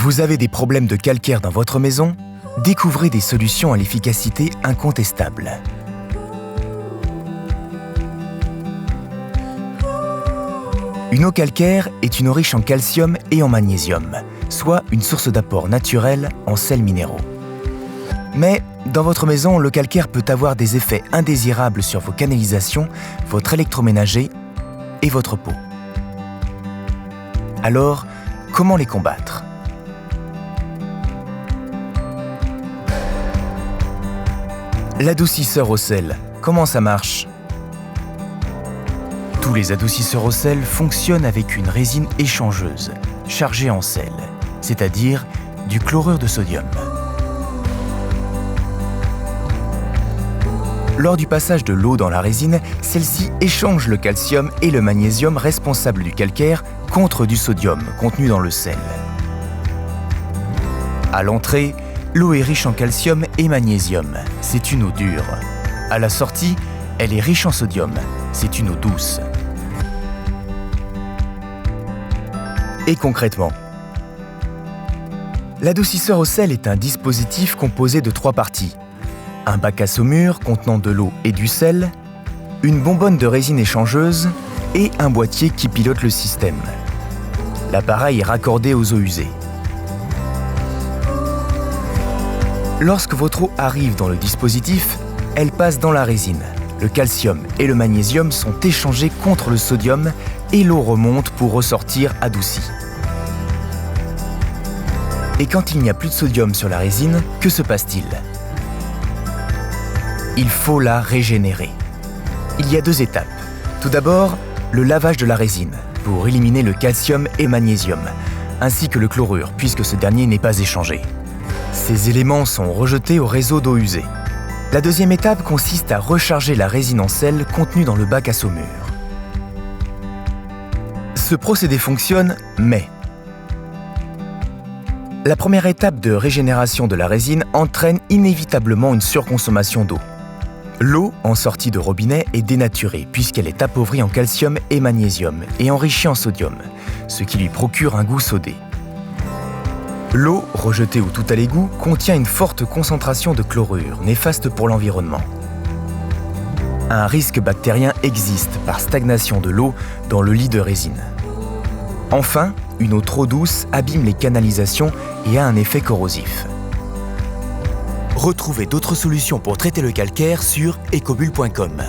Vous avez des problèmes de calcaire dans votre maison? Découvrez des solutions à l'efficacité incontestable. Une eau calcaire est une eau riche en calcium et en magnésium, soit une source d'apport naturel en sels minéraux. Mais dans votre maison, le calcaire peut avoir des effets indésirables sur vos canalisations, votre électroménager et votre peau. Alors, comment les combattre? L'adoucisseur au sel, comment ça marche? Tous les adoucisseurs au sel fonctionnent avec une résine échangeuse, chargée en sel, c'est-à-dire du chlorure de sodium. Lors du passage de l'eau dans la résine, celle-ci échange le calcium et le magnésium responsables du calcaire contre du sodium contenu dans le sel. À l'entrée, l'eau est riche en calcium et magnésium, c'est une eau dure. À la sortie, elle est riche en sodium, c'est une eau douce. Et concrètement, l'adoucisseur au sel est un dispositif composé de 3 parties. Un bac à saumure contenant de l'eau et du sel, une bonbonne de résine échangeuse et un boîtier qui pilote le système. L'appareil est raccordé aux eaux usées. Lorsque votre eau arrive dans le dispositif, elle passe dans la résine. Le calcium et le magnésium sont échangés contre le sodium et l'eau remonte pour ressortir adoucie. Et quand il n'y a plus de sodium sur la résine, que se passe-t-il? Il faut la régénérer. Il y a 2 étapes. Tout d'abord, le lavage de la résine, pour éliminer le calcium et magnésium, ainsi que le chlorure, puisque ce dernier n'est pas échangé. Ces éléments sont rejetés au réseau d'eau usée. La deuxième étape consiste à recharger la résine en sel contenue dans le bac à saumure. Ce procédé fonctionne, mais la première étape de régénération de la résine entraîne inévitablement une surconsommation d'eau. L'eau en sortie de robinet est dénaturée puisqu'elle est appauvrie en calcium et magnésium et enrichie en sodium, ce qui lui procure un goût sodé. L'eau, rejetée ou tout à l'égout, contient une forte concentration de chlorure, néfaste pour l'environnement. Un risque bactérien existe par stagnation de l'eau dans le lit de résine. Enfin, une eau trop douce abîme les canalisations et a un effet corrosif. Retrouvez d'autres solutions pour traiter le calcaire sur ecobull.com.